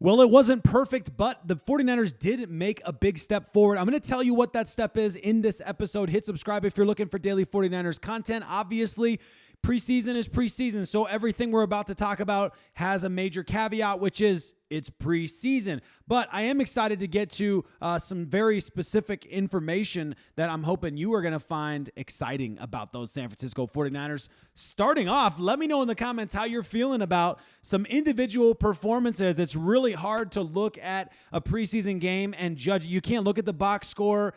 Well, it wasn't perfect, but the 49ers did make a big step forward. I'm going to tell you what that step is in this episode. Hit subscribe if you're looking for daily 49ers content. Obviously, preseason is preseason, so everything we're about to talk about has a major caveat, which is it's preseason. But I am excited to get to some very specific information that I'm hoping you are going to find exciting about those San Francisco 49ers. Starting off, let me know in the comments how you're feeling about some individual performances. It's really hard to look at a preseason game and judge. You can't look at the box score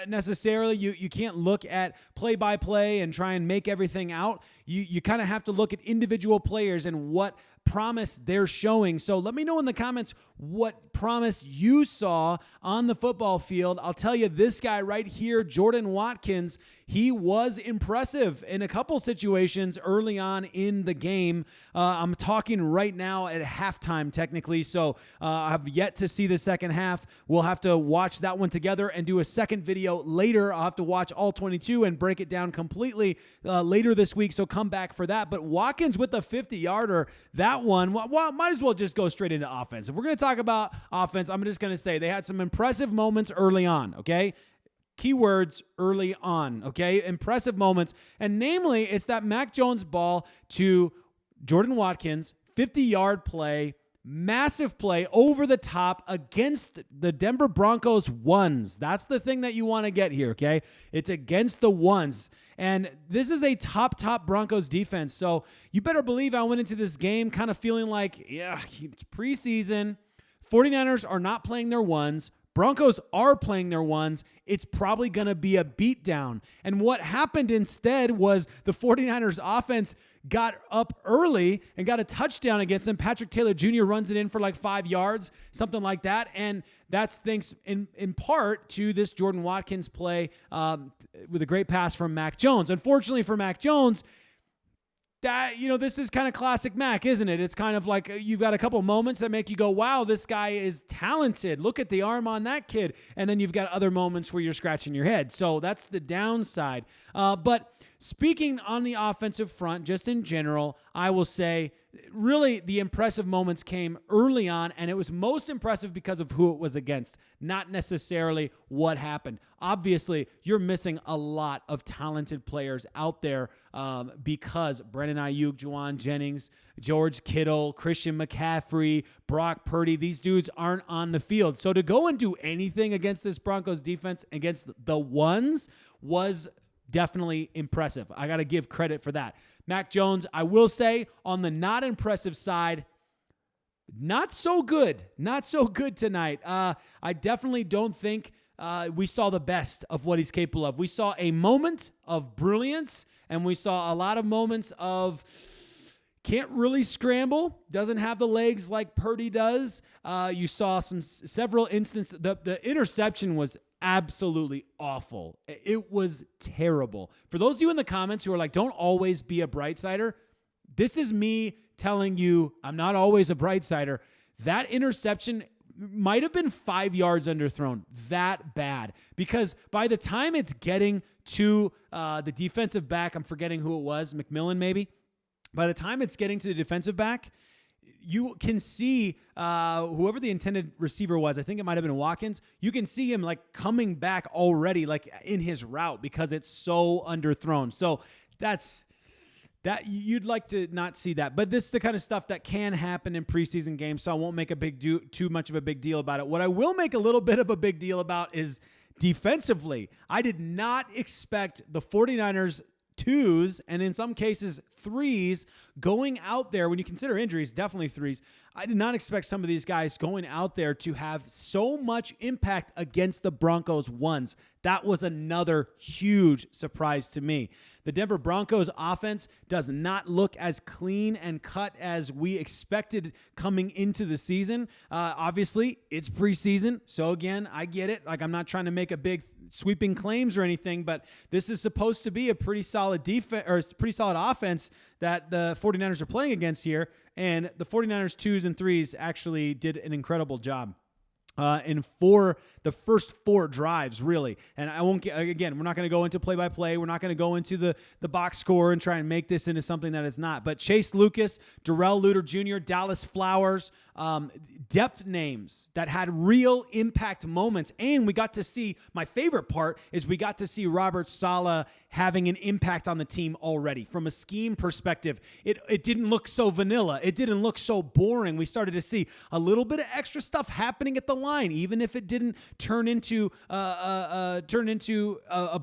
necessarily. You can't look at play-by-play and try and make everything out. You kind of have to look at individual players and what promise they're showing. So let me know in the comments what promise you saw on the football field. I'll tell you, this guy right here, Jordan Watkins, he was impressive in a couple situations early on in the game. I'm talking right now at halftime, technically, so I've yet to see the second half. We'll have to watch that one together and do a second video later. I'll have to watch all 22 and break it down completely later this week, so come back for that. But Watkins with a 50-yarder, that one, well, might as well just go straight into offense. If we're going to talk about offense, I'm just going to say they had some impressive moments early on, okay? Keywords early on, okay? Impressive moments. And namely, it's that Mac Jones ball to Jordan Watkins, 50-yard play, massive play over the top against the Denver Broncos ones. That's the thing that you want to get here, okay? It's against the ones. And this is a top Broncos defense. So you better believe I went into this game kind of feeling like, yeah, it's preseason. 49ers are not playing their ones. Broncos are playing their ones. It's probably going to be a beatdown. And what happened instead was the 49ers offense got up early and got a touchdown against them. Patrick Taylor Jr. runs it in for like 5 yards, something like that. And that's thanks in part to this Jordan Watkins play with a great pass from Mac Jones. Unfortunately for Mac Jones, this is kind of classic Mac, isn't it? It's kind of like you've got a couple moments that make you go, wow, this guy is talented. Look at the arm on that kid. And then you've got other moments where you're scratching your head. So that's the downside. But speaking on the offensive front, just in general, I will say really the impressive moments came early on, and it was most impressive because of who it was against, not necessarily what happened. Obviously, you're missing a lot of talented players out there because Brandon Aiyuk, Juwan Jennings, George Kittle, Christian McCaffrey, Brock Purdy, these dudes aren't on the field. So to go and do anything against this Broncos defense, against the ones, was definitely impressive. I got to give credit for that. Mac Jones, I will say, on the not impressive side, not so good. Not so good tonight. I definitely don't think we saw the best of what he's capable of. We saw a moment of brilliance, and we saw a lot of moments of can't really scramble, doesn't have the legs like Purdy does. You saw several instances. The interception was absolutely awful. It was terrible. For those of you in the comments who are like, don't always be a bright sider, this is me telling you I'm not always a bright sider. That interception might have been 5 yards underthrown. That bad. Because by the time it's getting to the defensive back, I'm forgetting who it was, McMillan maybe. By the time it's getting to the defensive back, you can see whoever the intended receiver was, I think it might have been Watkins, you can see him like coming back already like in his route because it's so underthrown. So that you'd like to not see that. But this is the kind of stuff that can happen in preseason games, so I won't make too much of a big deal about it. What I will make a little bit of a big deal about is defensively. I did not expect the 49ers twos, and in some cases threes, going out there. When you consider injuries, definitely threes. I did not expect some of these guys going out there to have so much impact against the Broncos ones. That was another huge surprise to me. The Denver Broncos offense does not look as clean and cut as we expected coming into the season. Obviously, it's preseason, so again, I get it. Like, I'm not trying to make a big sweeping claims or anything, but this is supposed to be a pretty solid defense or pretty solid offense that the 49ers are playing against here, and the 49ers 2s and 3s actually did an incredible job. In the first 4 drives, really. And I won't again, we're not going to go into play-by-play. We're not going to go into the box score and try and make this into something that it's not. But Chase Lucas, Darrell Luter Jr., Dallas Flowers, depth names that had real impact moments. And we got to see, my favorite part is we got to see Robert Saleh having an impact on the team already. From a scheme perspective, it didn't look so vanilla. It didn't look so boring. We started to see a little bit of extra stuff happening at the line, even if it didn't turn into a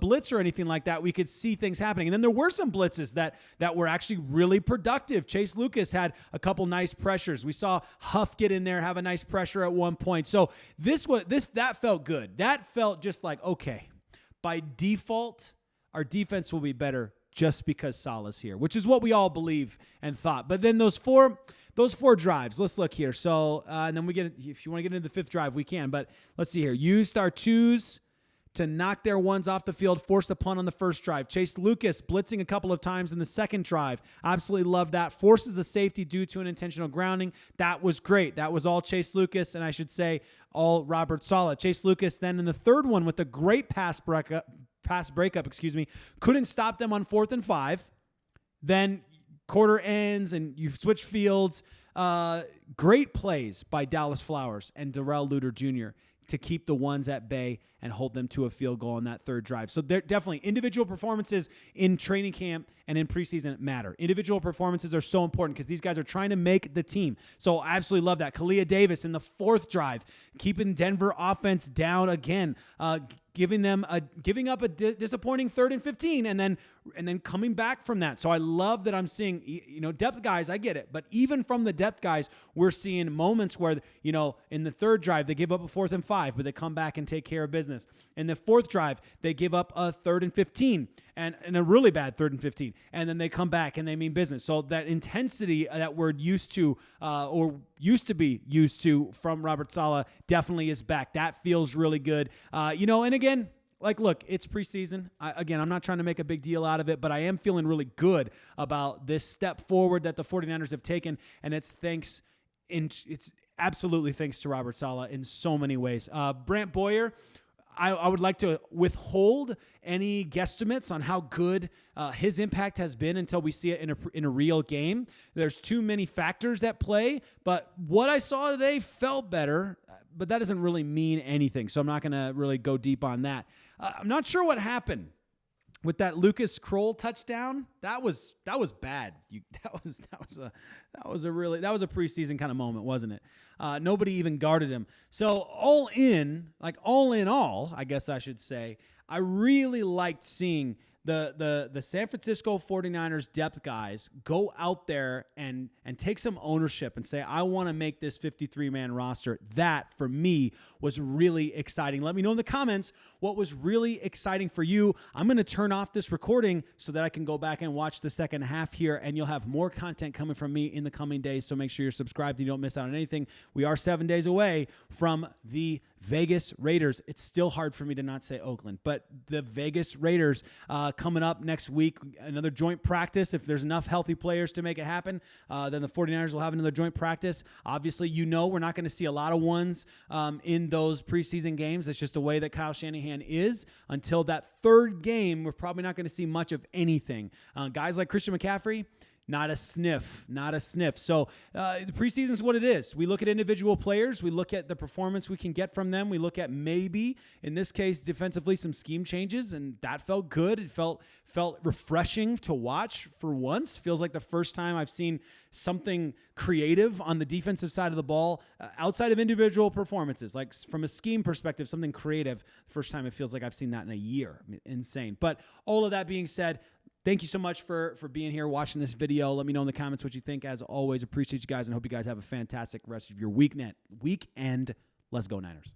blitz or anything like that. We could see things happening. And then there were some blitzes that were actually really productive. Chase Lucas had a couple nice pressures. We saw Huff get in there, have a nice pressure at one point. So that felt good. That felt just like, okay, by default, our defense will be better just because Saleh's here, which is what we all believe and thought. But then those four drives, let's look here. So, and then we get, if you want to get into the fifth drive, we can, but let's see here. Used our twos to knock their ones off the field, forced a punt on the first drive. Chase Lucas blitzing a couple of times in the second drive. Absolutely love that. Forces a safety due to an intentional grounding. That was great. That was all Chase Lucas, and I should say all Robert Saleh. Chase Lucas then in the third one with a great pass breakup, couldn't stop them on 4th and 5. Then quarter ends and you switch fields. Great plays by Dallas Flowers and Darrell Luter Jr. to keep the ones at bay and hold them to a field goal on that third drive. So they're definitely individual performances in training camp and in preseason matter. Individual performances are so important because these guys are trying to make the team. So I absolutely love that. Kalia Davis in the 4th drive, keeping Denver offense down again, giving up a disappointing 3rd and 15, and then coming back from that. So I love that I'm seeing, depth guys, I get it, but even from the depth guys, we're seeing moments where, in the 3rd drive, they give up a 4th and 5, but they come back and take care of business. In the 4th drive, they give up a 3rd and 15 and a really bad 3rd and 15, and then they come back and they mean business. So that intensity that we're used to, or used to be used to from Robert Saleh, definitely is back. That feels really good. And again, look, it's preseason. I'm not trying to make a big deal out of it, but I am feeling really good about this step forward that the 49ers have taken, and it's absolutely thanks to Robert Saleh in so many ways. Brant Boyer, I would like to withhold any guesstimates on how good his impact has been until we see it in a real game. There's too many factors at play, but what I saw today felt better, but that doesn't really mean anything, so I'm not going to really go deep on that. I'm not sure what happened with that Lucas Kroll touchdown. That was bad. That was a preseason kind of moment, wasn't it? Nobody even guarded him. So all in all, I guess I should say, I really liked seeing the San Francisco 49ers depth guys go out there and take some ownership and say, I want to make this 53-man roster. That, for me, was really exciting. Let me know in the comments what was really exciting for you. I'm going to turn off this recording so that I can go back and watch the second half here, and you'll have more content coming from me in the coming days, so make sure you're subscribed and you don't miss out on anything. We are 7 days away from the Vegas Raiders. It's still hard for me to not say Oakland, but the Vegas Raiders coming up next week, another joint practice. If there's enough healthy players to make it happen, then the 49ers will have another joint practice. Obviously, we're not going to see a lot of ones in those preseason games. That's just the way that Kyle Shanahan is. Until that third game, we're probably not going to see much of anything. Guys like Christian McCaffrey, not a sniff. So the preseason is what it is. We look at individual players. We look at the performance we can get from them. We look at maybe, in this case, defensively, some scheme changes, and that felt good. It felt refreshing to watch for once. Feels like the first time I've seen something creative on the defensive side of the ball outside of individual performances. Like from a scheme perspective, something creative. First time it feels like I've seen that in a year. I mean, insane. But all of that being said, thank you so much for being here, watching this video. Let me know in the comments what you think. As always, appreciate you guys and hope you guys have a fantastic rest of your weekend. Let's go Niners.